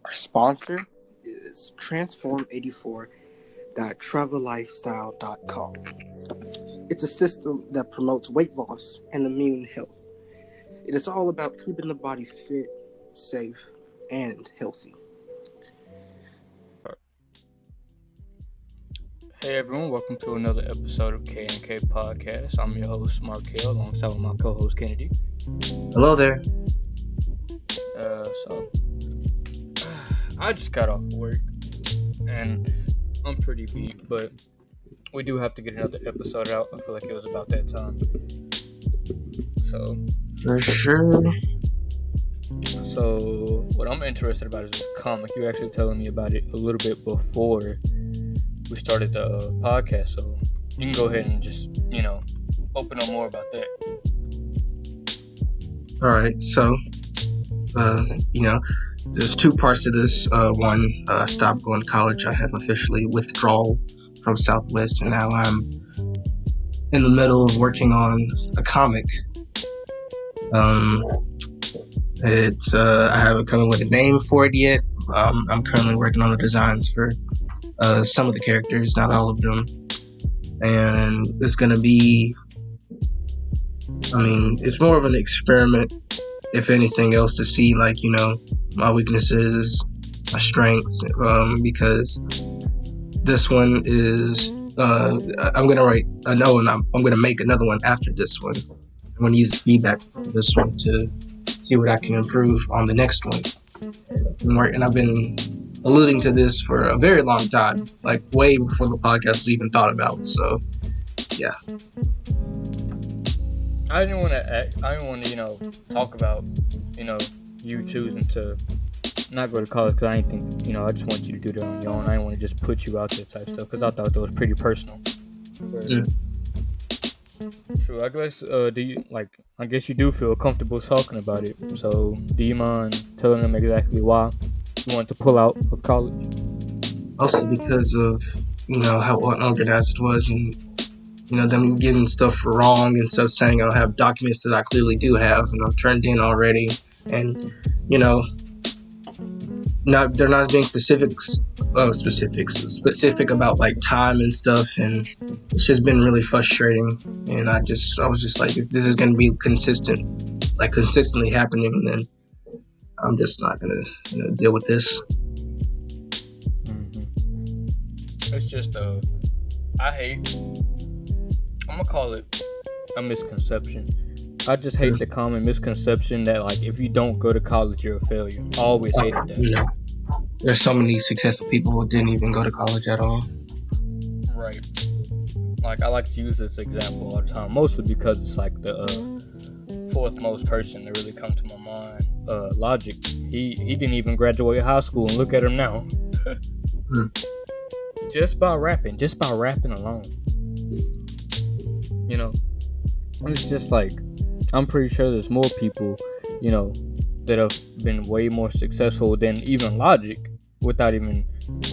Our sponsor is transform84.travellifestyle.com. It's a system that promotes weight loss and immune health. It is all about keeping the body fit, safe, and healthy. Hey everyone, welcome to another episode of K&K Podcast. I'm your host, Markel, alongside with my co-host, Kennedy. Hello there. So I just got off work, and I'm pretty beat, but we do have to get another episode out. I feel like it was about that time. So, For sure. So what I'm interested about is this comic. You actually telling me about it a little bit before we started the podcast, so you can go ahead and just, open up more about that. All right. So, there's two parts to this. One, stopped going to college. I have officially withdrawal from Southwest, and now I'm in the middle of working on a comic. It's I haven't come up with a name for it yet. I'm currently working on the designs for some of the characters, not all of them, and it's gonna be. It's more of an experiment, if anything else, to see my weaknesses, my strengths, because this one is I'm gonna write and I'm gonna make another one after this one. I'm gonna use the feedback from this one to see what I can improve on the next one. And I've been alluding to this for a very long time, like way before the podcast was even thought about. So, yeah. I didn't want to talk about, you choosing to not go to college, because I didn't think, I just want you to do that on your own. I didn't want to just put you out there type stuff, because I thought that was pretty personal. But, True. I guess you do feel comfortable talking about it. So, do you mind telling them exactly why you want to pull out of college? Also because of, how unorganized it was, and them getting stuff wrong and stuff, saying I have documents that I clearly do have and I've turned in already, and they're not being specific about like time and stuff, and it's just been really frustrating. And I was just like, if this is going to be consistently happening, then I'm just not going to deal with this. It's just I'm gonna call it a misconception. I just hate the common misconception that, like, if you don't go to college, you're a failure. I always hated that. There's so many successful people who didn't even go to college at all. Right. Like, I like to use this example all the time, mostly because it's like the fourth most person to really come to my mind. Logic. He didn't even graduate high school, and look at him now. Just by rapping alone. It's just like, I'm pretty sure there's more people, that have been way more successful than even Logic without even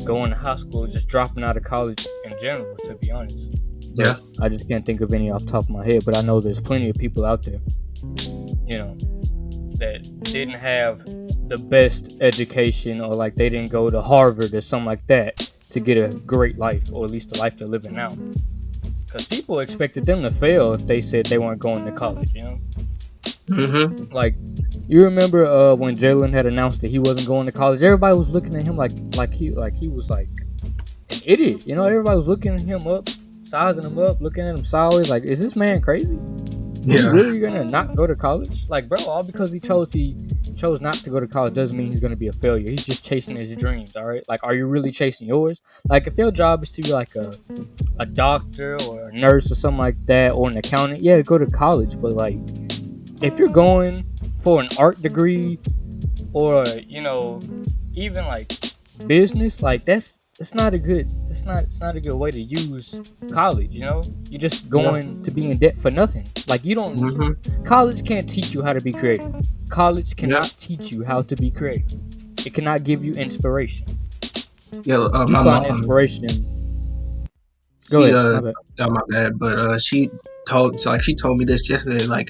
going to high school, just dropping out of college in general, to be honest. Yeah. I just can't think of any off the top of my head, but I know there's plenty of people out there, that didn't have the best education, or like they didn't go to Harvard or something like that to get a great life, or at least the life they're living now. Because people expected them to fail if they said they weren't going to college, Mm-hmm. Like, you remember when Jalen had announced that he wasn't going to college? Everybody was looking at him like he was like an idiot, Everybody was looking him up, sizing him up, looking at him sideways, like, is this man crazy? Yeah. You really gonna not go to college? Like, bro, all because he chose not to go to college doesn't mean he's gonna be a failure. He's just chasing his dreams, all right? Like, are you really chasing yours? Like, if your job is to be like a doctor or a nurse or something like that, or an accountant, yeah, go to college. But like, if you're going for an art degree, or even like business, like it's not a good way to use college. You're just going to be in debt for nothing. Like, you don't. Mm-hmm. College can't teach you how to be creative. College cannot teach you how to be creative. It cannot give you inspiration. Yeah, You my find mom. inspiration. Go ahead. My bad. My bad. But she told me this yesterday. Like,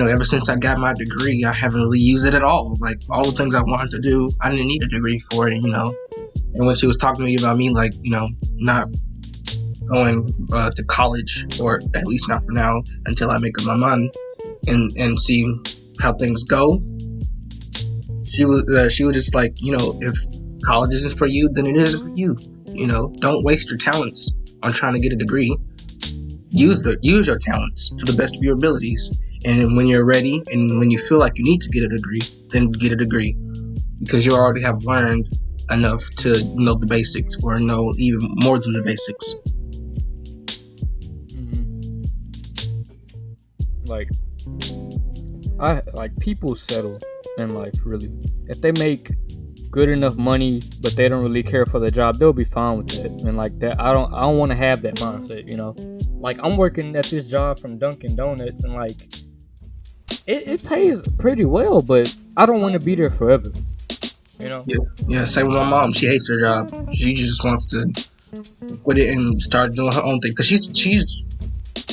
ever since I got my degree, I haven't really used it at all. Like all the things I wanted to do, I didn't need a degree for it. And when she was talking to me about me, like not going to college, or at least not for now, until I make up my mind and see how things go. She was just like, if college isn't for you, then it isn't for you. Don't waste your talents on trying to get a degree. Use your talents to the best of your abilities, and then when you're ready and when you feel like you need to get a degree, then get a degree, because you already have learned enough to know the basics, or know even more than the basics. Like people settle in life, really. If they make good enough money but they don't really care for the job, they'll be fine with it. And like that, I don't want to have that mindset. Like I'm working at this job from Dunkin' Donuts, and like it pays pretty well, but I don't want to be there forever. Yeah, same with my mom. She hates her job. She just wants to quit it and start doing her own thing, because she's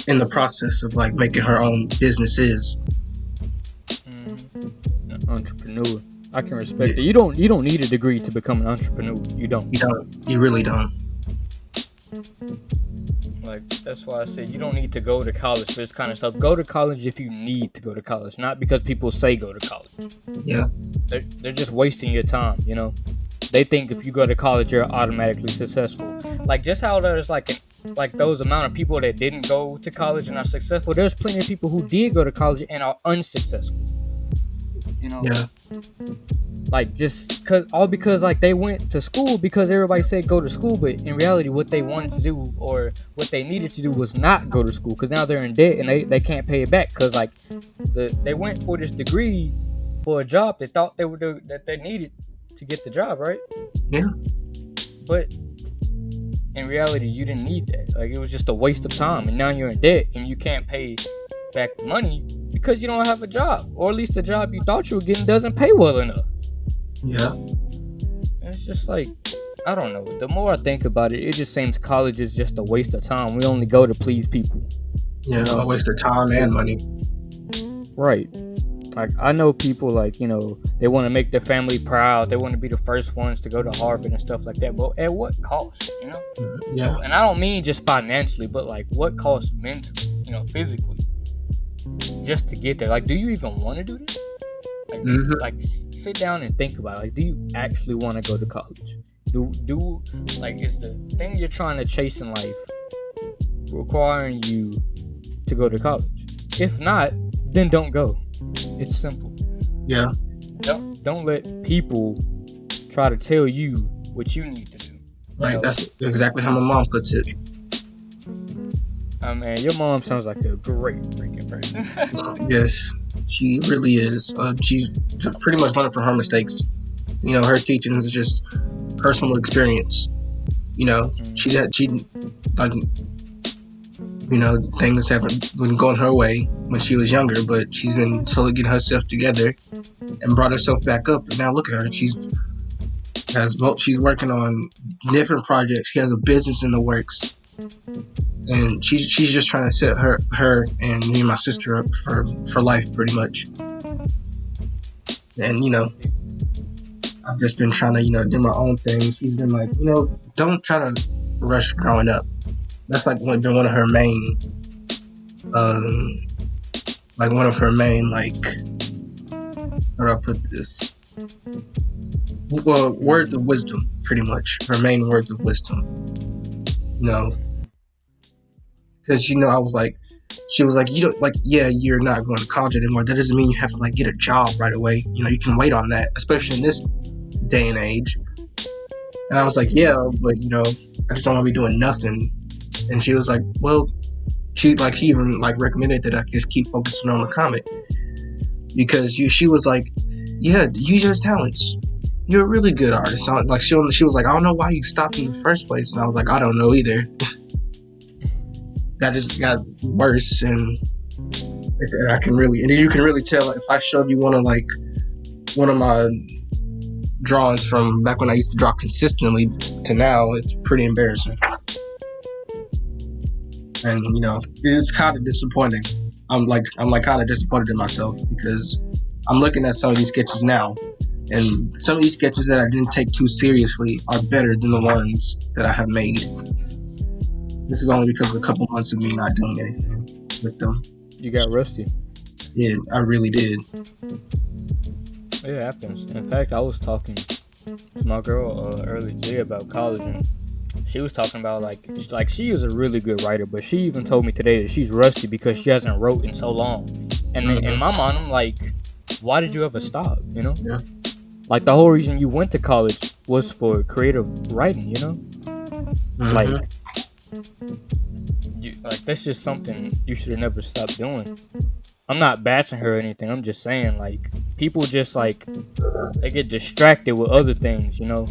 in the process of like making her own businesses. Entrepreneur, I can respect it. You don't need a degree to become an entrepreneur. You don't. You really don't. Like, that's why I said you don't need to go to college for this kind of stuff. Go to college if you need to go to college, not because people say go to college. Yeah. They're just wasting your time. They think if you go to college, you're automatically successful. Like, just how there's like those amount of people that didn't go to college and are successful, there's plenty of people who did go to college and are unsuccessful. Yeah. Like, just because like they went to school because everybody said go to school, but in reality what they wanted to do or what they needed to do was not go to school, because now they're in debt and they can't pay it back, because like they went for this degree for a job they thought that they needed to get the job, right? Yeah. But in reality you didn't need that. Like, it was just a waste of time, and now you're in debt and you can't pay back the money because you don't have a job, or at least the job you thought you were getting doesn't pay well enough. Yeah. It's just like, I don't know. The more I think about it, it just seems college is just a waste of time. We only go to please people. Yeah, a waste of time and money. Right. Like, I know people, like, they want to make their family proud. They want to be the first ones to go to Harvard and stuff like that. But at what cost, Yeah. And I don't mean just financially, but like what cost mentally, physically, just to get there. Like, do you even want to do this? Like, sit down and think about it. Like, do you actually want to go to college? Like, is the thing you're trying to chase in life requiring you to go to college? If not, then don't go. It's simple. Yeah. Don't let people try to tell you what you need to do. Right. That's exactly how my mom puts it. Man, your mom sounds like a great freaking person. Yes, she really is. She's pretty much learning from her mistakes. Her teaching is just personal experience. She like, things haven't been going her way when she was younger, but she's been slowly getting herself together and brought herself back up. And now look at her. She's working on different projects. She has a business in the works. And she's just trying to set her and me and my sister up for life, pretty much. And I've just been trying to do my own thing. She's been like, don't try to rush growing up. That's like been one of her main how do I put this? Well, words of wisdom, pretty much. Her main words of wisdom. Because I was like, she was like, you're not going to college anymore. That doesn't mean you have to like get a job right away. You can wait on that, especially in this day and age. And I was like, yeah, but I just don't want to be doing nothing. And she was like, well, she even like recommended that I just keep focusing on the comic, because she was like, yeah, use your talents. You're a really good artist. Like she was like, I don't know why you stopped in the first place. And I was like, I don't know either. That just got worse, and you can really tell if I showed you one of my drawings from back when I used to draw consistently to now, it's pretty embarrassing. And it's kind of disappointing. I'm like kind of disappointed in myself because I'm looking at some of these sketches now, and some of these sketches that I didn't take too seriously are better than the ones that I have made. This is only because of a couple months of me not doing anything with them. You got rusty. Yeah, I really did. It happens. In fact, I was talking to my girl earlier today about college, and she was talking about like she is a really good writer, but she even told me today that she's rusty because she hasn't wrote in so long. And in my mind, I'm like, why did you ever stop? You know, Yeah. like the whole reason you went to college was for creative writing. You know, like that's just something you should have never stopped doing. I'm not bashing her or anything. I'm just saying like people just like they get distracted with other things, you know,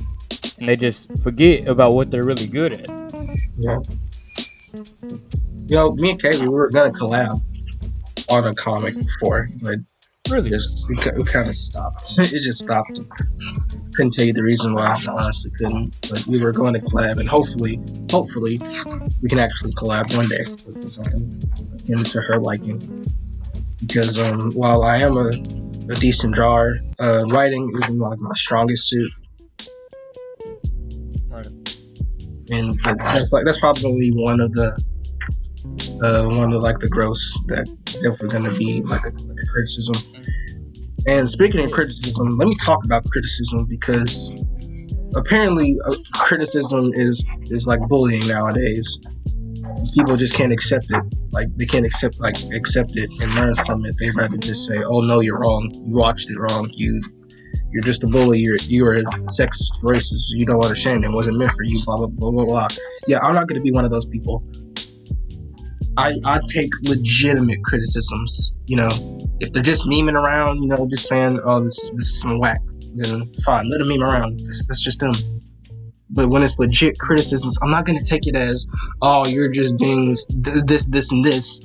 and they just forget about what they're really good at. Yeah. You know, me and Kay, we were gonna collab on a comic before, but Really? we kind of stopped. It just stopped. Couldn't tell you the reason why. I honestly couldn't. But we were going to collab, and hopefully, we can actually collab one day with something into her liking. Because while I am a decent drawer, writing isn't like my strongest suit. Right. And that's probably one of the gross that's definitely going to be like a criticism. And speaking of criticism, let me talk about criticism because apparently criticism is like bullying nowadays. People just can't accept it. Like they can't accept it and learn from it. They'd rather just say, "Oh no, you're wrong. You watched it wrong. You're just a bully. You're a sexist, racist. You don't understand. It wasn't meant for you. Blah blah blah blah blah." Yeah, I'm not going to be one of those people. I take legitimate criticisms. You know, if they're just memeing around, you know, just saying, "Oh, this is some whack," then fine, let them meme around. That's just them. But when it's legit criticisms, I'm not gonna take it as, "Oh, you're just being this, and this,"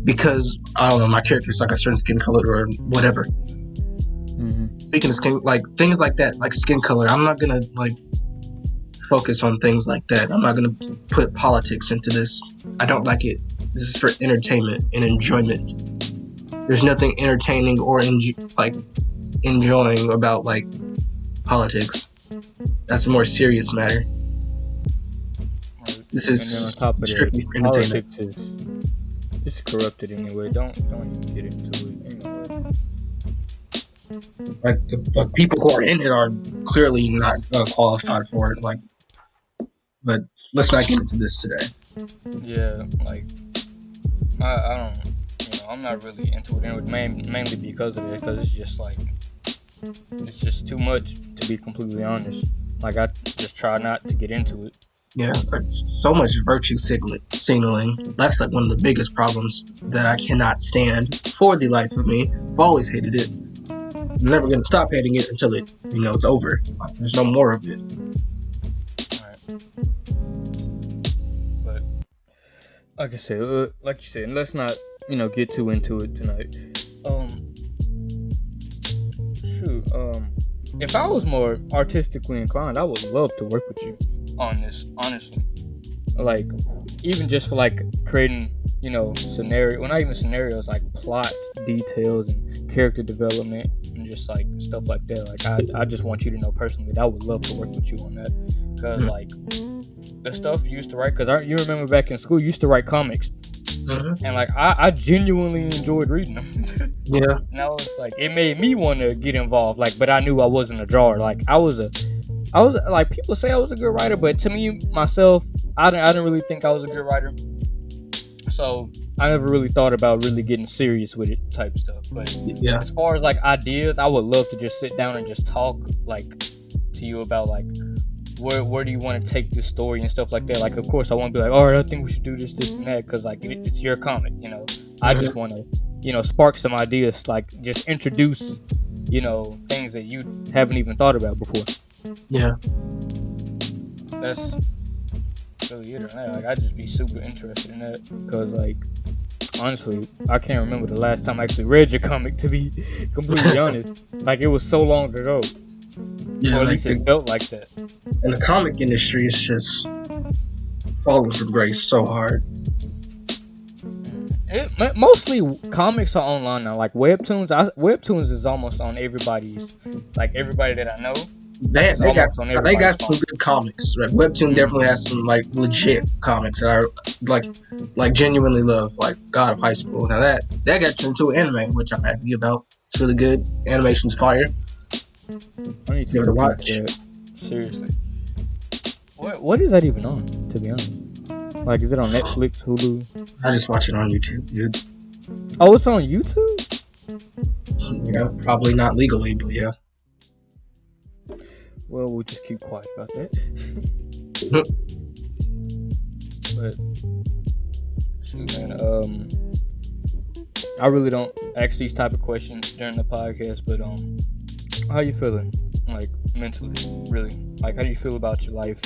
because I don't know, my character's like a certain skin color or whatever. Mm-hmm. Speaking of skin, like things like that, like skin color, I'm not gonna like focus on things like that. I'm not gonna put politics into this. I don't like it. This is for entertainment and enjoyment. There's nothing entertaining or enjoying about like politics. That's a more serious matter. Right. This is on top of strictly for entertainment. Politics it's corrupted anyway. Don't even get into it anyway. Like the people who are in it are clearly not qualified for it. Like, but let's not get into this today. Yeah, like I don't, you know, I'm not really into it anyway, mainly because of it, because it's just like it's just too much to be completely honest. Like I just try not to get into it. Yeah, like so much virtue signaling. That's like one of the biggest problems that I cannot stand for the life of me. I've always hated it. I'm never gonna stop hating it until it, you know, it's over. There's no more of it. Alright. But like I said, like you said, let's not, you know, get too into it tonight. If I was more artistically inclined, I would love to work with you on this, honestly. Like, even just for like creating, you know, not even scenarios, like plot details and character development and just like stuff like that. Like, I just want you to know personally that I would love to work with you on that, because like the stuff you used to write, because you remember back in school you used to write comics. And like I genuinely enjoyed reading them. Yeah. Now it's like it made me want to get involved. Like, but I knew I wasn't a drawer. Like I was like, people say I was a good writer, but to me myself, I didn't really think I was a good writer. So I never really thought about really getting serious with it type stuff. But yeah, as far as like ideas, I would love to just sit down and just talk like to you about like where do you want to take this story and stuff like that. Like, of course, I want to be like, all right, I think we should do this, and that, because like it's your comic, you know. I just want to, you know, spark some ideas, like just introduce, you know, things that you haven't even thought about before. Yeah. That's really it. Like, I'd just be super interested in that, because like honestly, I can't remember the last time I actually read your comic, to be completely honest. Like, it was so long ago. Yeah, or at least it felt like that. And the comic industry is just falling from grace so hard. Mostly comics are online now. Like webtoons, webtoons is almost on everybody's. Like everybody that I know, They it's they got almost on they everybody's got some phone. good comics. Right? Webtoon definitely has some like legit comics that I like genuinely love. Like God of High School. Now that got turned into an anime, which I'm happy about. It's really good. Animation's fire. I need to Give it a look watch. into that. Seriously, what is that even on? To be honest, like, is it on Netflix, Hulu? I just watch it on YouTube, dude. Oh, it's on YouTube. Yeah, probably not legally, but yeah. Well, we'll just keep quiet about that. But shoot, man, I really don't ask these type of questions during the podcast, but how you feeling, like mentally, really? Like, how do you feel about your life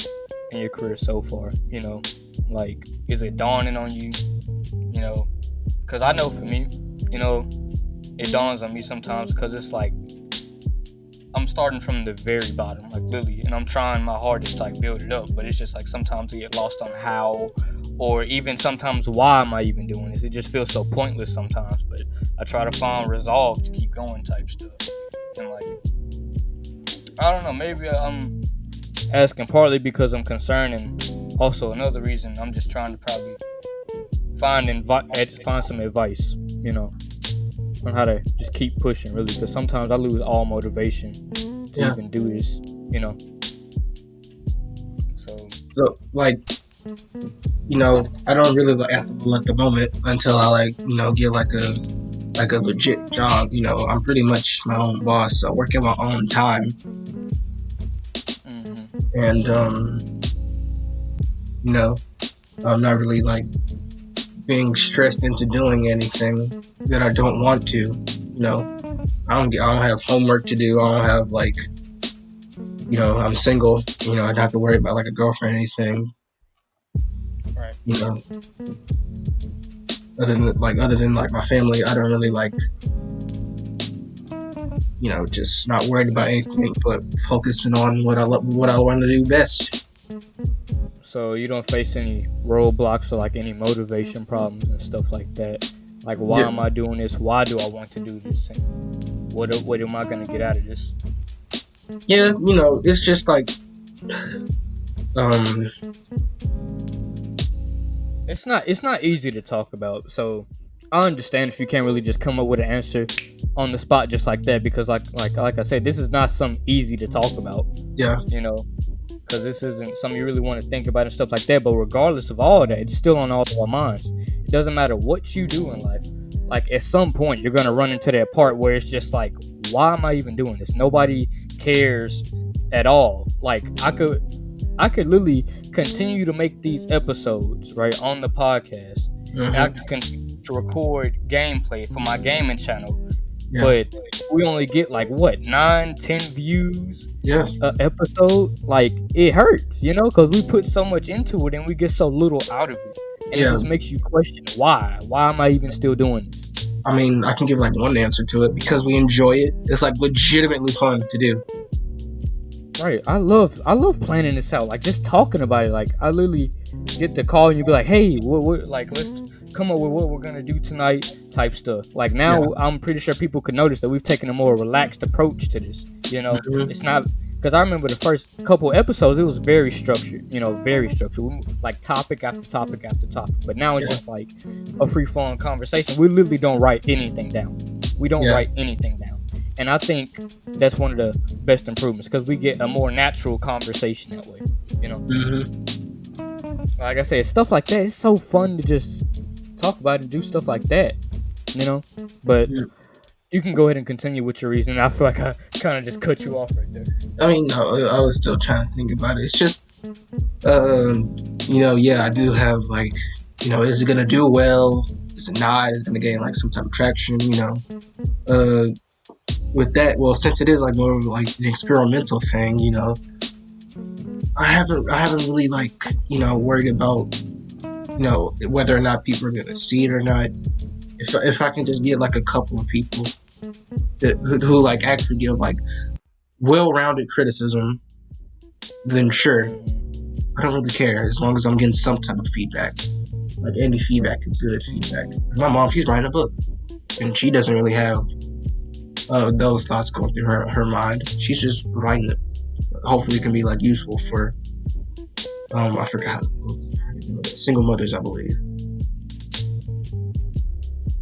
and your career so far? You know, like, is it dawning on you? You know, because I know for me, you know, it dawns on me sometimes because it's like I'm starting from the very bottom, like literally, and I'm trying my hardest to like build it up. But it's just like sometimes I get lost on how, or even sometimes why am I even doing this? It just feels so pointless sometimes. But I try to find resolve to keep going, type stuff. And like, I don't know, maybe I'm asking partly because I'm concerned, and also another reason I'm just trying to probably find some advice, you know, on how to just keep pushing, really, because sometimes I lose all motivation to Yeah. even do this, you know. So like, you know, I don't really like at the moment until I like, you know, get like a legit job. You know, I'm pretty much my own boss. So I work at my own time, and you know, I'm not really like being stressed into doing anything that I don't want to. You know, I don't have homework to do. I don't have like, you know, I'm single. You know, I don't have to worry about like a girlfriend or anything. Right. You know, other than like my family, I don't really like, you know, just not worried about anything but focusing on what I want to do best. So you don't face any roadblocks or like any motivation problems and stuff like that. Like, why Yeah. am I doing this? Why do I want to do this? And what am I gonna get out of this? Yeah, you know, it's just like, um, It's not easy to talk about. So I understand if you can't really just come up with an answer on the spot just like that, because like I said, this is not something easy to talk about. yeah, You know, because this isn't something you really want to think about and stuff like that. But regardless of all that, it's still on all of our minds. It doesn't matter what you do in life. Like, at some point, you're gonna run into that part where it's just like, why am I even doing this? Nobody cares at all. Like, I could literally continue to make these episodes right on the podcast. And I could continue to record gameplay for my gaming channel. yeah, But we only get like what, 9-10 views yeah, a episode. Like, it hurts, you know, because we put so much into it and we get so little out of it, and yeah. it just makes you question why am I even still doing this? I mean, I can give like one answer to it because we enjoy it. It's like legitimately fun to do. Right. I love planning this out. Like, just talking about it. Like, I literally get the call and you be like, hey, what like, let's come up with what we're gonna do tonight, type stuff. Like, now Yeah. I'm pretty sure people could notice that we've taken a more relaxed approach to this. You know, it's not, because I remember the first couple episodes, it was very structured. You know, very structured. Like, topic after topic after topic. But now it's just like a free flowing conversation. We literally don't write anything down. We don't write anything down. And I think that's one of the best improvements, because we get a more natural conversation that way, you know. Like I said, stuff like that, it's so fun to just talk about and do stuff like that, you know. But you can go ahead and continue with your reason. I feel like I kind of just cut you off right there. I mean, no, I was still trying to think about it. It's just, you know, yeah, I do have like, you know, is it gonna do well? Is it not? Is it gonna gain like some type of traction? You know, with that, well, since it is like more of like an experimental thing, you know, I haven't really like, you know, worried about, you know, whether or not people are gonna see it or not. If I can just get like a couple of people who like actually give like well-rounded criticism, then sure, I don't really care as long as I'm getting some type of feedback. Like any feedback is good feedback. My mom, she's writing a book, and she doesn't really have those thoughts going through her mind. She's just writing it. Hopefully, it can be like useful for I forgot, single mothers, I believe.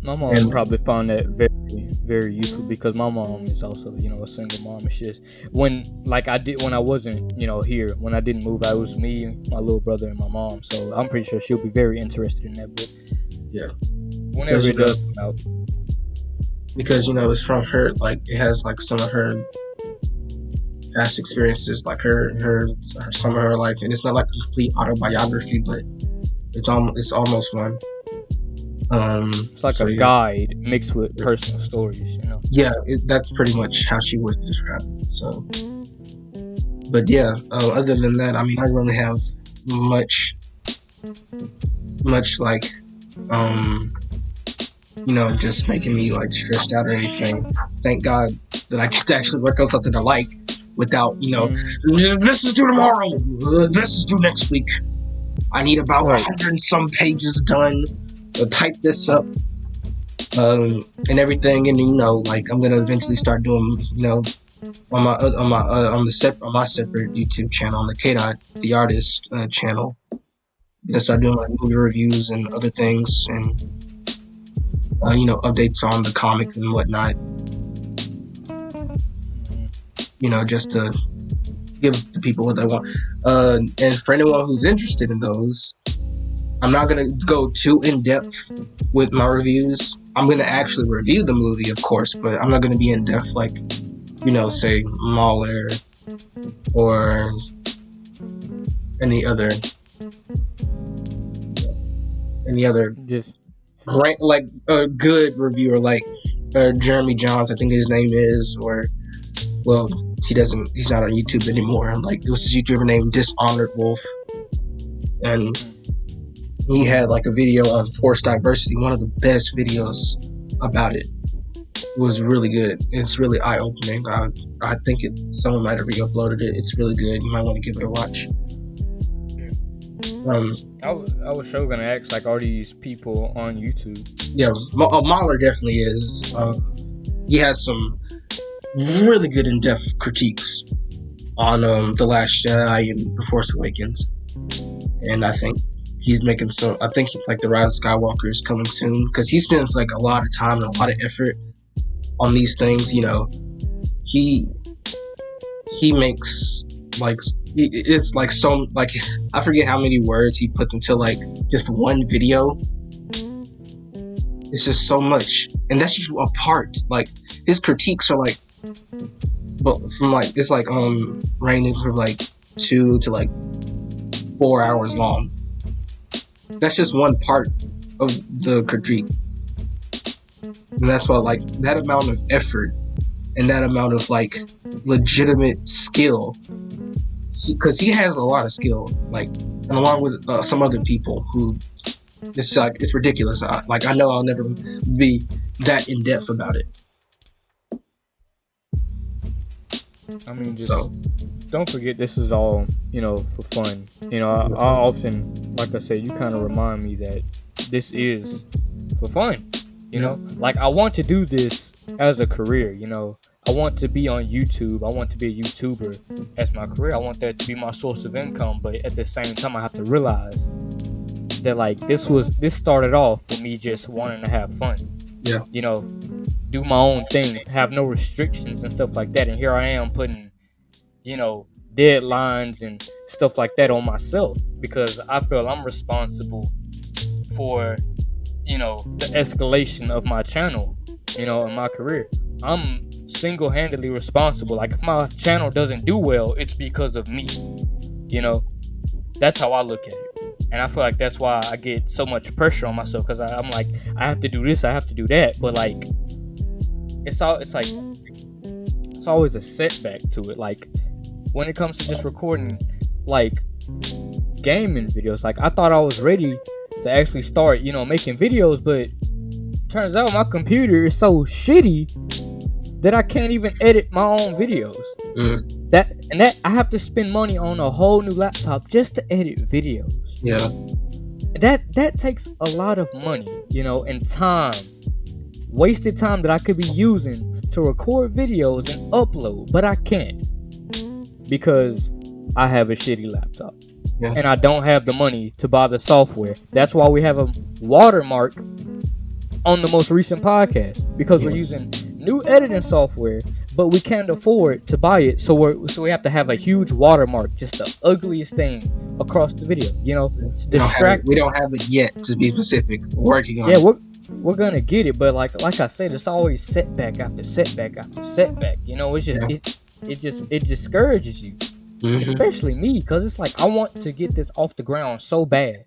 My mom probably found that very, very useful because my mom is also, a single mom. It's just when I wasn't, here, when I didn't move out, it was me, my little brother, and my mom. So I'm pretty sure she'll be very interested in that book. Yeah. Whenever it does come out. Because, it's from her, like, it has, like, some of her past experiences, like her some of her life, and it's not like a complete autobiography, but it's almost one. It's like a guide mixed with personal stories, Yeah, that's pretty much how she would describe it. So, but yeah, other than that, I mean, I really have much like, just making me like stressed out or anything. Thank God that I get to actually work on something I like without, this is due tomorrow, this is due next week. I need about 100 and some pages done. Type this up, and everything, and like I'm gonna eventually start doing, on my separate YouTube channel, on the the artist channel. I'm gonna start doing like movie reviews and other things, and updates on the comic and whatnot. Just to give the people what they want. And for anyone who's interested in those, I'm not going to go too in-depth with my reviews. I'm going to actually review the movie, of course, but I'm not going to be in-depth like, say Mahler or any other just great, like a good reviewer like Jeremy Johns, I think his name is, or, well, he's not on YouTube anymore. Like, it was his YouTuber named Dishonored Wolf, and he had like a video on forced diversity, one of the best videos about it. It was really good. It's really eye-opening. I think someone might have re-uploaded it. It's really good. You might want to give it a watch. I was sure gonna ask, like, are these people on YouTube? Yeah, Mahler definitely is. He has some really good in-depth critiques on The Last Jedi and The Force Awakens, and I think he's making some. I think like The Rise of Skywalker is coming soon, because he spends like a lot of time and a lot of effort on these things. He makes like, it's like some, like, I forget how many words he put into like just one video. It's just so much, and that's just a part. Like, his critiques are like, but from like, it's like ranging from like 2 to like 4 hours long. That's just one part of the critique, and that's why, like, that amount of effort and that amount of like legitimate skill, because he has a lot of skill, like, and along with some other people who, it's like, it's ridiculous. I know I'll never be that in depth about it. I mean, just don't forget, this is all, for fun. I often, like I said, you kind of remind me that this is for fun. Like, I want to do this as a career. I want to be on YouTube. I want to be a YouTuber as my career. I want that to be my source of income. But at the same time, I have to realize that, like, this started off for me just wanting to have fun. Yeah. Do my own thing, have no restrictions and stuff like that. And here I am putting, deadlines and stuff like that on myself, because I feel I'm responsible for, the escalation of my channel, and my career. I'm single-handedly responsible. Like, if my channel doesn't do well, it's because of me. That's how I look at it. And I feel like that's why I get so much pressure on myself, because I'm like, I have to do this, I have to do that. But like, it's always a setback to it. Like, when it comes to just recording like gaming videos, like, I thought I was ready to actually start, making videos, but turns out my computer is so shitty that I can't even edit my own videos. That I have to spend money on a whole new laptop just to edit videos. Yeah. that takes a lot of money, and time, wasted time that I could be using to record videos and upload, but I can't because I have a shitty laptop. Yeah. And I don't have the money to buy the software. That's why we have a watermark on the most recent podcast, because we're using new editing software, but we can't afford to buy it, so we have to have a huge watermark, just the ugliest thing across the video. It's distracting. We don't have it yet, to be specific. We're working on Yeah, it. we're gonna get it, but like I said, it's always setback after setback after setback. It's just it discourages you, especially me, because it's like I want to get this off the ground so bad.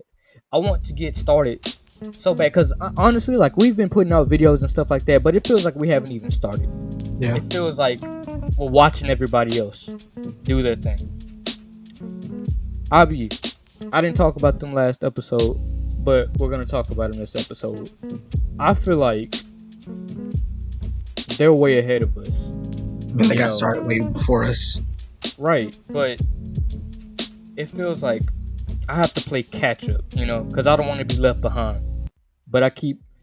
I want to get started so bad, because honestly, like, we've been putting out videos and stuff like that, but it feels like we haven't even started. Yeah. It feels like we're watching everybody else do their thing. I didn't talk about them last episode, but we're gonna talk about them this episode. I feel like they're way ahead of us. And they got started way before us. Right, but it feels like I have to play catch up, because I don't want to be left behind. But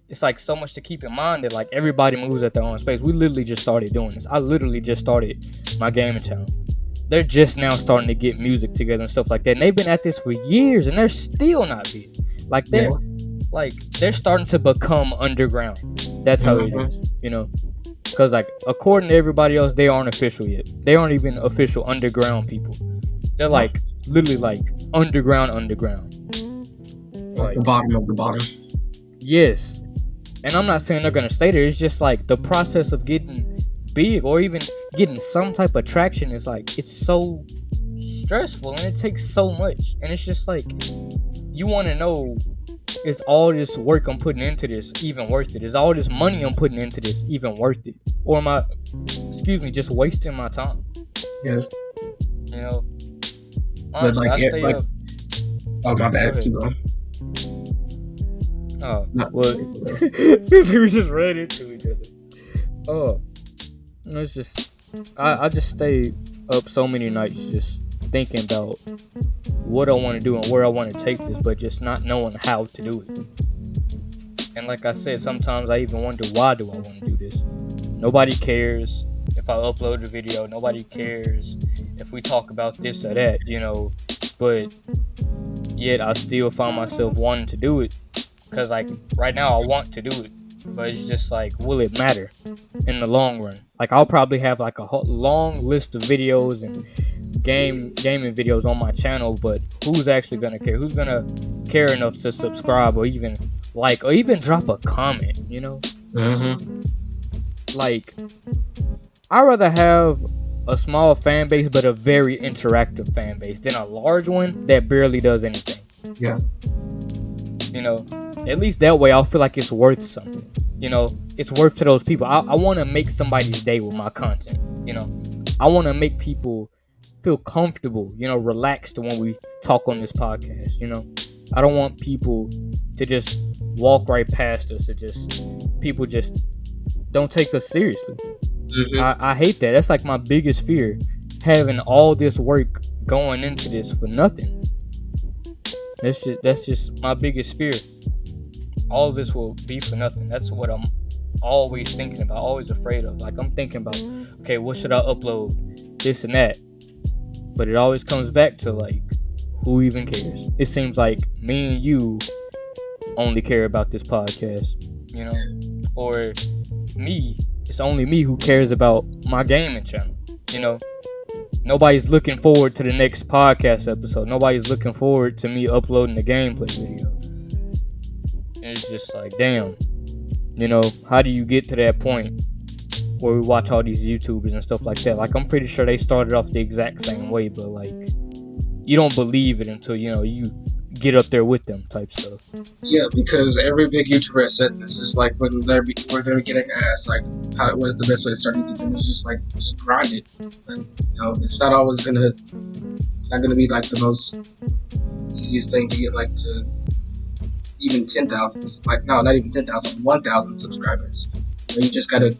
it's like so much to keep in mind that like everybody moves at their own space. We literally just started doing this. I literally just started my gaming channel. They're just now starting to get music together and stuff like that. And they've been at this for years and they're still not big. Like they're starting to become underground. That's how it is, Because like according to everybody else, they aren't official yet. They aren't even official underground people. They're like literally like underground. Like the bottom of the bottom. Yes. And I'm not saying they're gonna stay there. It's just like the process of getting big or even getting some type of traction is like, it's so stressful and it takes so much. And it's just like, you want to know, is all this work I'm putting into this even worth it? Is all this money I'm putting into this even worth it? Or am I, just wasting my time? Yeah. Honestly, I stay up. Oh, my bad. Keep going. Oh, well, we just ran into each other. Oh, it's just, I just stay up so many nights just thinking about what I want to do and where I want to take this, but just not knowing how to do it. And like I said, sometimes I even wonder, why do I want to do this? Nobody cares if I upload a video. Nobody cares if we talk about this or that, but yet I still find myself wanting to do it. Because, like, right now I want to do it, but it's just like, will it matter in the long run? Like, I'll probably have, like, a long list of videos and gaming videos on my channel, but who's actually going to care? Who's going to care enough to subscribe or even like, or even drop a comment, Like, I'd rather have a small fan base, but a very interactive fan base than a large one that barely does anything. Yeah. At least that way I'll feel like it's worth something. It's worth to those people. I want to make somebody's day with my content. I want to make people feel comfortable, relaxed when we talk on this podcast. I don't want people to just walk right past us or people just don't take us seriously. I hate that. That's like my biggest fear, having all this work going into this for nothing. That's just my biggest fear. All of this will be for nothing. That's what I'm always thinking about, always afraid of. Like, I'm thinking about, okay, what should I upload? This and that. But it always comes back to, like, who even cares? It seems like me and you only care about this podcast, Or me, it's only me who cares about my gaming channel, Nobody's looking forward to the next podcast episode. Nobody's looking forward to me uploading the gameplay video. And it's just like, damn, how do you get to that point where we watch all these YouTubers and stuff like that? Like, I'm pretty sure they started off the exact same way, but like, you don't believe it until, you get up there with them type stuff. Yeah, because every big YouTuber has said this. It's like when they're getting asked, like, what is the best way to start YouTube? It's just like, just grind it. And, it's not always it's not gonna be like the most easiest thing to get, like, to even 10,000, like, no, not even 10,000, 1,000 subscribers. You just gotta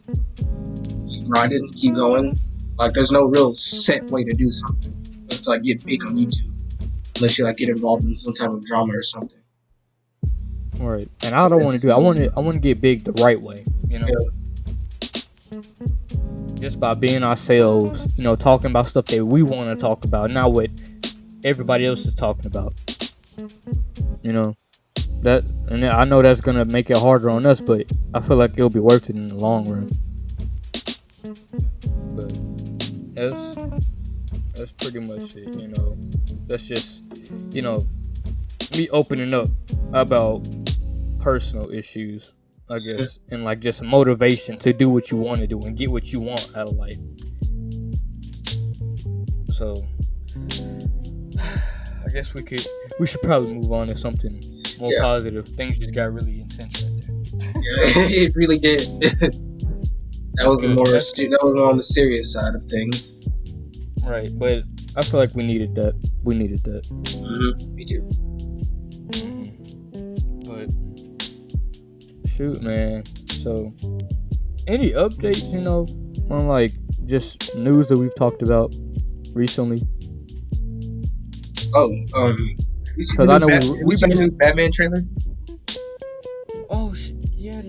keep grinding, keep going. Like, there's no real set way to do something to, like, get big on YouTube, unless you, like, get involved in some type of drama or something. Right. And I don't want to do. I want to get big the right way. You know. Yeah. Just by being ourselves. You know, talking about stuff that we want to talk about, not what everybody else is talking about. You know. That, and I know that's gonna make it harder on us, but I feel like it'll be worth it in the long run. But that's pretty much it, you know. That's just, you know, me opening up about personal issues, I guess, and like just motivation to do what you want to do and get what you want out of life. So I guess we should probably move on to something more positive. Things just got really intense right there. Yeah, it really did. That was more on the serious side of things. Right, but I feel like we needed that. Mm-hmm. Me too. But shoot, man. So, any updates? You know, on like just news that we've talked about recently? Oh, you seen the new Batman trailer? Oh yeah,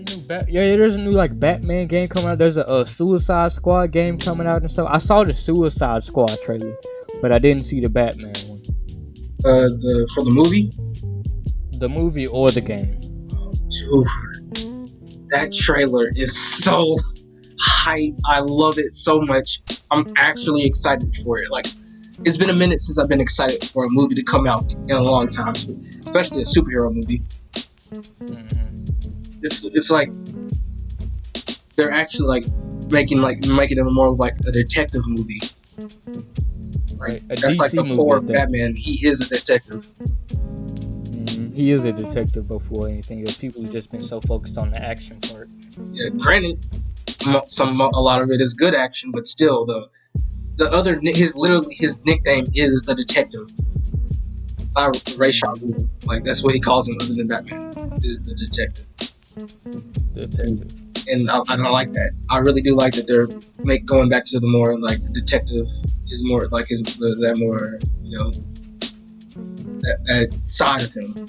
there's a new like Batman game coming out. There's a Suicide Squad game coming out and stuff. I saw the Suicide Squad trailer, but I didn't see the Batman one. For the movie? The movie or the game? Dude, that trailer is so hype. I love it so much. I'm actually excited for it. Like, it's been a minute since I've been excited for a movie to come out in a long time, especially a superhero movie. Mm-hmm. It's like they're actually like making it more of like a detective movie. Like that's DC like the core of Batman. He is a detective. Mm-hmm. He is a detective before anything else. People have just been so focused on the action part. Yeah, granted, a lot of it is good action, but still his nickname is the detective. Rayshard, like that's what he calls him, other than Batman, is the detective. And I don't like that. I really do like that they're going back to the more like detective is more like that more, you know, that side of him.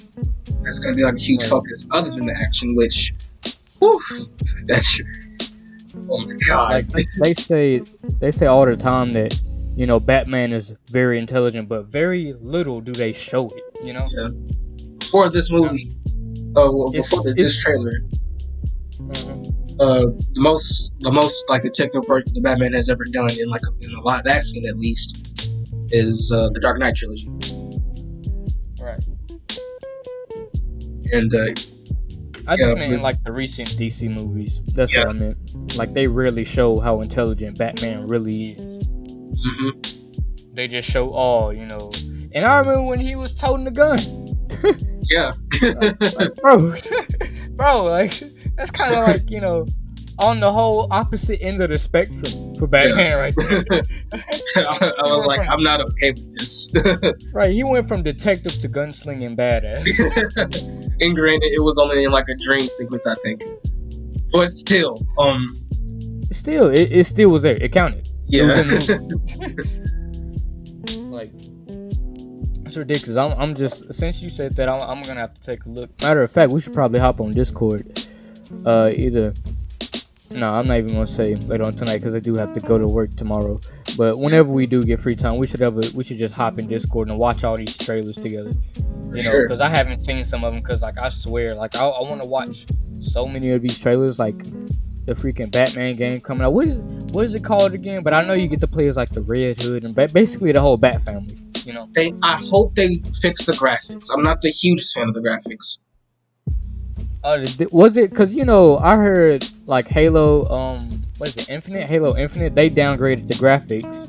That's gonna be like a huge focus, other than the action, which, whew, that's, oh my god. Like they say all the time that, you know, Batman is very intelligent, but very little do they show it. You know. Yeah. Before this movie, this trailer, the most like detective work the Batman has ever done in a live action, at least, is the Dark Knight trilogy. Right. And I just meant in like the recent DC movies. That's what I meant. Like they really show how intelligent Batman really is. Mm-hmm. They just show you know. And I remember when he was toting the gun. Yeah. like, bro, like that's kind of like, you know, on the whole opposite end of the spectrum for Batman right there. I was like, I'm not okay with this. Right, he went from detective to gunslinging badass. And granted, it was only in like a dream sequence, I think. But still, it still was there. It counted. Yeah. Like, it's ridiculous. I'm just, since you said that, I'm gonna have to take a look. Matter of fact, we should probably hop on Discord. No, I'm not even gonna say later on tonight because I do have to go to work tomorrow. But whenever we do get free time, we should just hop in Discord and watch all these trailers together. You know, because I haven't seen some of them. Because like I swear, like I want to watch so many of these trailers. Like the freaking Batman game coming out. What is it called again? But I know you get to play as like the Red Hood and basically the whole Bat family. You know. I hope they fix the graphics. I'm not the hugest fan of the graphics. Was it because, you know, I heard like Halo what is it, Halo Infinite, they downgraded the graphics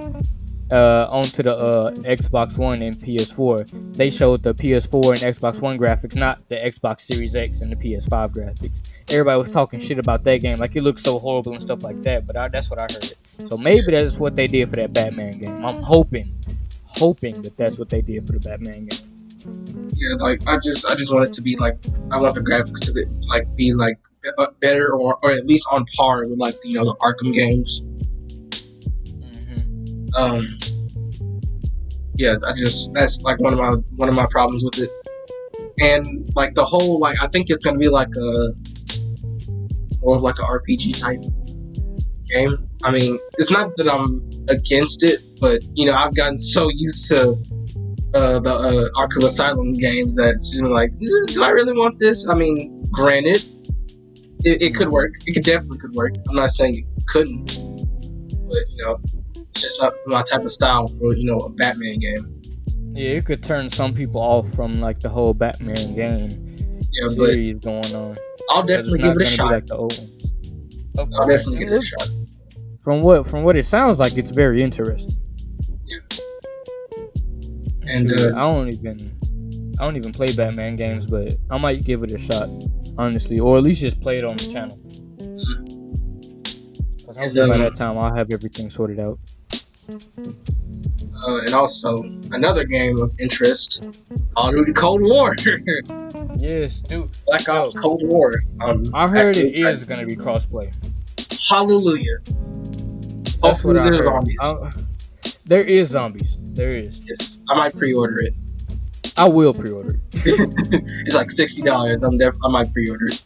onto the Xbox One and PS4. They showed the PS4 and Xbox One graphics, not the Xbox Series X and the PS5 graphics. Everybody was talking shit about that game, like it looks so horrible and stuff like that, but that's what I heard. So maybe that's what they did for that Batman game. I'm hoping that that's what they did for the Batman game. Yeah, like I just want it to be like, I want the graphics to be better or at least on par with like, you know, the Arkham games. Mm-hmm. Yeah, that's like one of my problems with it. and like the whole like I think it's gonna be like a more of like a RPG type game. I mean, it's not that I'm against it, but you know, I've gotten so used to the Arkham Asylum games that it's like, do I really want this? I mean, granted, it could work. It definitely could work. I'm not saying it couldn't, but you know, it's just not my type of style for a Batman game. Yeah, it could turn some people off from like the whole Batman game series going on. I'll definitely give it a shot. Like the old ones. Okay. I'll definitely give it a shot. From what it sounds like, it's very interesting. Yeah. And I don't even play Batman games, but I might give it a shot, honestly, or at least just play it on the channel. Because hopefully by that time I'll have everything sorted out. And also another game of interest, Call of Duty Cold War. Yes, dude. Black Ops Cold War. I heard it is gonna be crossplay. Hallelujah. That's what I heard. Zombies. There is zombies. There is. Yes, I might pre-order it. I will pre-order it. It's like $60. I might pre-order it.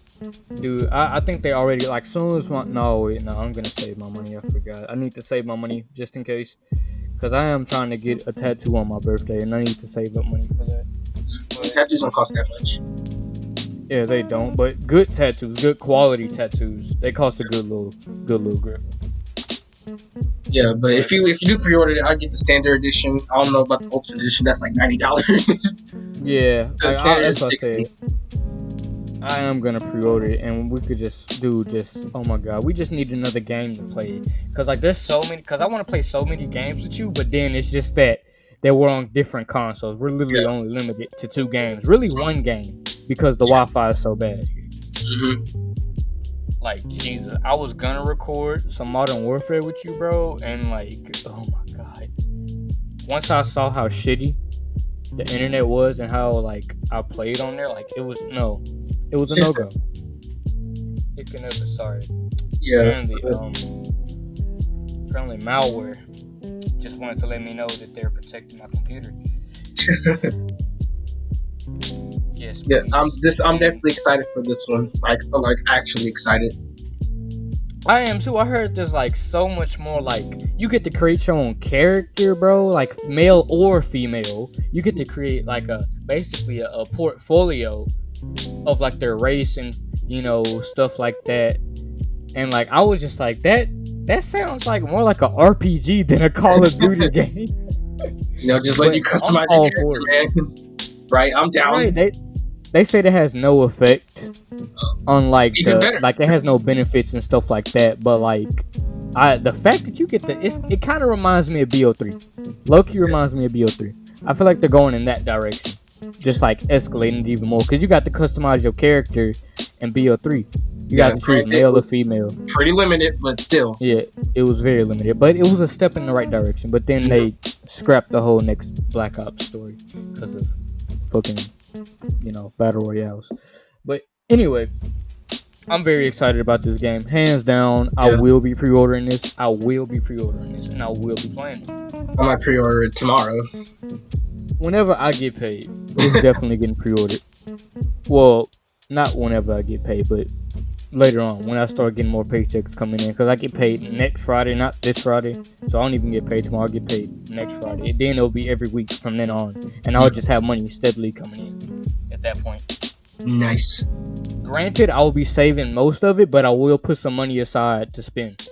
Dude, I think they already like soon as I'm gonna save my money. I forgot. I need to save my money just in case, because I am trying to get a tattoo on my birthday, and I need to save up money for that. But tattoos don't cost that much. Yeah, they don't. But good tattoos, good quality tattoos, they cost a good little grip. Yeah, but if you do pre-order it, I'll get the standard edition. I don't know about the ultimate edition. That's like $90. Yeah, that's what I said. I am gonna pre-order it, and we could oh my god, we just need another game to play. Cause like there's so many, cause I want to play so many games with you, but then it's just that we're on different consoles. We're literally only limited to 2 games, really 1 game, because the Wi-Fi is so bad. Like Jesus, I was gonna record some Modern Warfare with you, bro, and like, oh my god, once I saw how shitty the internet was and how like I played on there, like it was a no-go. It can never. Sorry. Yeah. Apparently malware just wanted to let me know that they're protecting my computer. Yes. Yeah. I'm definitely excited for this one. Like actually excited. I am too. I heard there's like so much more. Like you get to create your own character, bro. Like male or female, you get to create like basically a portfolio of like their race and stuff like that. And like I was just like that sounds like more like a RPG than a Call of Duty game. Just let you customize your character, man. Right, I'm down. Right, they say it has no effect on like like it has no benefits and stuff like that. But like the fact that you get it kind of reminds me of BO3. Low-key reminds me of BO3. I feel like they're going in that direction, just like escalating it even more, because you got to customize your character in BO3. You got to choose male or female. Pretty limited, but still. Yeah, it was very limited, but it was a step in the right direction. But then they scrapped the whole next Black Ops story because of fucking battle royales. But anyway, I'm very excited about this game, hands down. I will be pre-ordering this, and I will be playing it. I might pre-order it tomorrow. Whenever I get paid, it's definitely getting pre-ordered. Well, not whenever I get paid, but later on when I start getting more paychecks coming in, because I get paid next Friday, not this Friday. So I don't even get paid tomorrow. I get paid next Friday, and then it'll be every week from then on, and I'll just have money steadily coming in at that point. Nice. Granted, I will be saving most of it, but I will put some money aside to spend.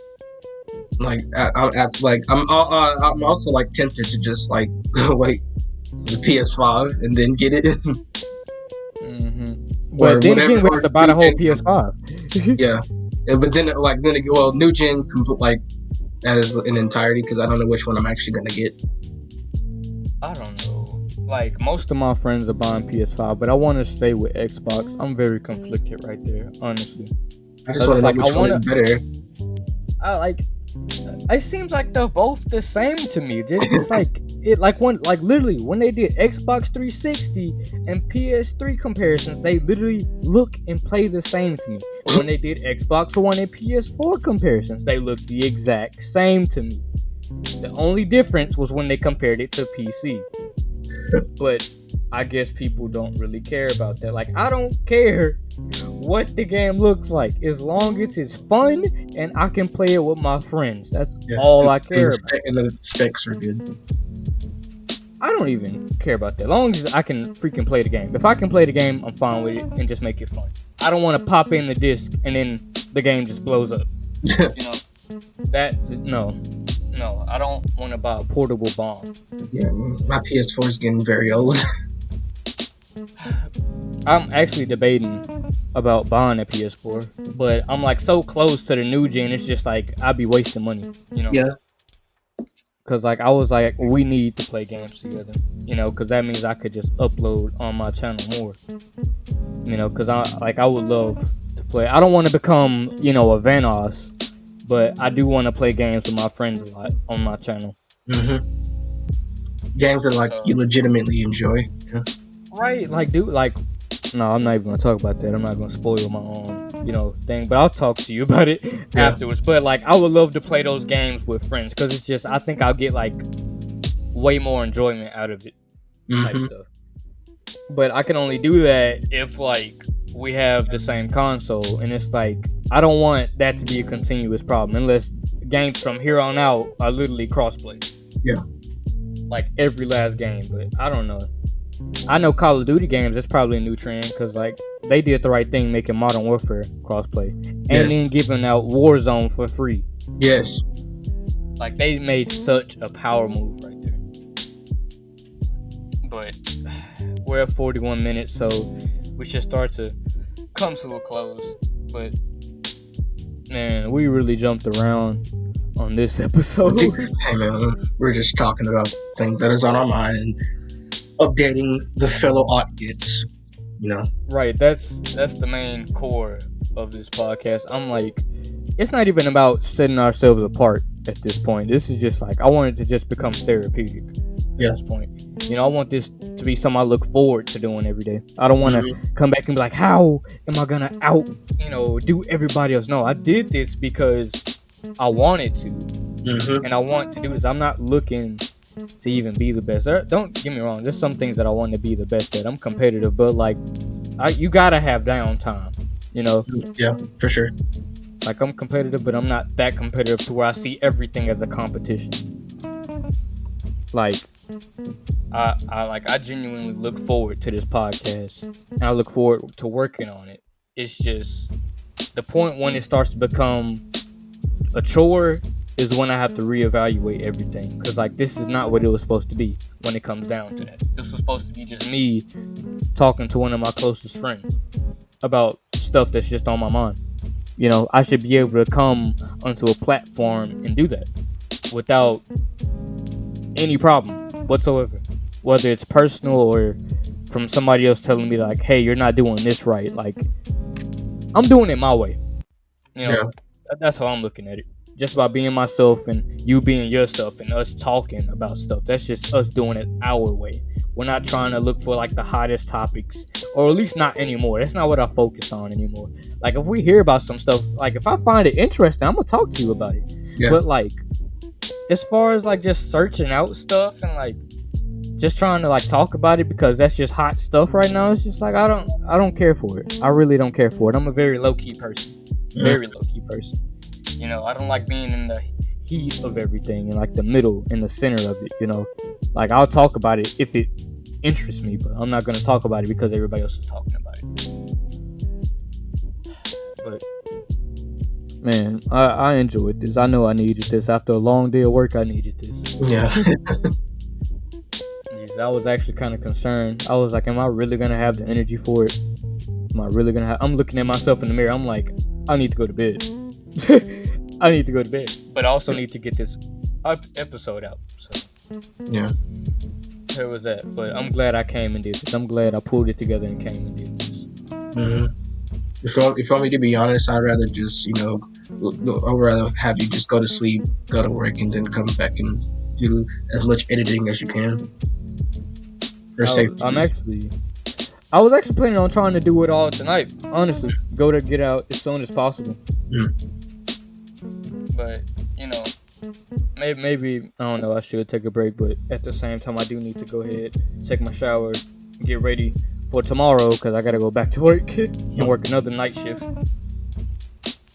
Like I'm also like tempted to just like wait for the PS5 and then get it. Well, then again, we have to buy the whole PS5. Yeah, but then new gen like as an entirety, because I don't know which one I'm actually gonna get. I don't know. Like most of my friends are buying PS5, but I want to stay with Xbox. I'm very conflicted right there, honestly. I just want to know which one is better. It seems like they're both the same to me. It's like literally when they did Xbox 360 and PS3 comparisons, they literally look and play the same to me. When they did Xbox One and PS4 comparisons, they look the exact same to me. The only difference was when they compared it to PC. But I guess people don't really care about that. Like, I don't care what the game looks like as long as it's fun and I can play it with my friends. That's all I care about. And the specs are good. I don't even care about that. As long as I can freaking play the game. If I can play the game, I'm fine with it and just make it fun. I don't want to pop in the disc and then the game just blows up. You know, no, I don't want to buy a portable bomb. Yeah, my PS4 is getting very old. I'm actually debating about buying a PS4, but I'm like so close to the new gen. It's just like I'd be wasting money, you know. Yeah. Cause like I was like, we need to play games together, you know, cause that means I could just upload on my channel more, you know, cause I would love to play. I don't want to become, you know, a Vanoss, but I do want to play games with my friends a lot on my channel. Games that like you legitimately enjoy. Yeah. Right, like dude, like no, I'm not even gonna talk about that. I'm not gonna spoil my own, you know, thing. But I'll talk to you about it afterwards. But like, I would love to play those games with friends because it's just I think I'll get like way more enjoyment out of it, type stuff. But I can only do that if like we have the same console, and it's like I don't want that to be a continuous problem unless games from here on out are literally crossplay. Yeah. Like every last game, but I don't know. I know Call of Duty games, that's probably a new trend because like they did the right thing making Modern Warfare crossplay and then giving out Warzone for free. Yes. Like they made such a power move right there. But we're at 41 minutes, so we should start to come to a close. But man, we really jumped around on this episode. Hey man, we're just talking about things that is on our mind and updating the fellow audience, you know. Right, that's the main core of this podcast. I'm like, it's not even about setting ourselves apart at this point. This is just like I want it to just become therapeutic at this point. You know, I want this to be something I look forward to doing every day. I don't want to come back and be like, how am I gonna do everybody else? No, I did this because I wanted to, and I want to do this. I'm not looking to even be the best. Don't get me wrong. There's some things that I want to be the best at. I'm competitive, but like, you gotta have downtime. You know. Yeah, for sure. Like I'm competitive, but I'm not that competitive to where I see everything as a competition. Like, I genuinely look forward to this podcast, and I look forward to working on it. It's just the point when it starts to become a chore is when I have to reevaluate everything. Because, like, this is not what it was supposed to be when it comes down to that. This was supposed to be just me talking to one of my closest friends about stuff that's just on my mind. You know, I should be able to come onto a platform and do that without any problem whatsoever. Whether it's personal or from somebody else telling me, like, hey, you're not doing this right. Like, I'm doing it my way. You know, that's how I'm looking at it. Just by being myself and you being yourself and us talking about stuff. That's just us doing it our way. We're not trying to look for like the hottest topics, or at least not anymore. That's not what I focus on anymore. Like if we hear about some stuff, like if I find it interesting, I'm gonna talk to you about it. Yeah. But like, as far as like just searching out stuff and like just trying to like talk about it because that's just hot stuff right now, it's just like I don't care for it. I really don't care for it. I'm a very low key person. Very low key person. You know, I don't like being in the heat of everything and like the middle and the center of it, you know. Like I'll talk about it if it interests me, but I'm not gonna talk about it because everybody else is talking about it. But man, I enjoyed this. I know I needed this. After a long day of work, I needed this. Yeah. Yes, I was actually kind of concerned. I was like, am I really gonna have the energy for it? Am I really gonna have... I'm looking at myself in the mirror. I'm like, I need to go to bed. I need to go to bed. But I also need to get this episode out. So yeah. There was that. But I'm glad I came and did this. I'm glad I pulled it together and came and did this. If you want me to be honest, I'd rather just, I'd rather have you just go to sleep, go to work, and then come back and do as much editing as you can. For safety. I was actually planning on trying to do it all tonight. Honestly, get out as soon as possible. But maybe I don't know. I should take a break, but at the same time, I do need to go ahead, take my shower, get ready for tomorrow because I gotta go back to work and work another night shift.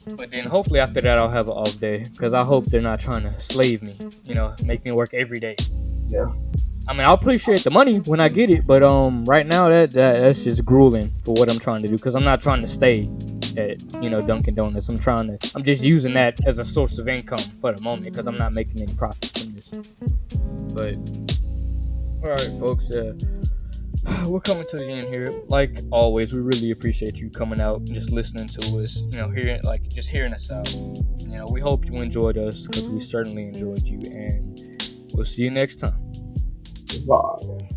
But then hopefully after that I'll have an off day because I hope they're not trying to slave me, make me work every day. Yeah. I mean, I'll appreciate the money when I get it, but right now that's just grueling for what I'm trying to do because I'm not trying to stay at Dunkin' Donuts. I'm just using that as a source of income for the moment because I'm not making any profit from this. But all right, folks, we're coming to the end here. Like always, we really appreciate you coming out and just listening to us. Hearing us out. We hope you enjoyed us because we certainly enjoyed you, and we'll see you next time. Bye.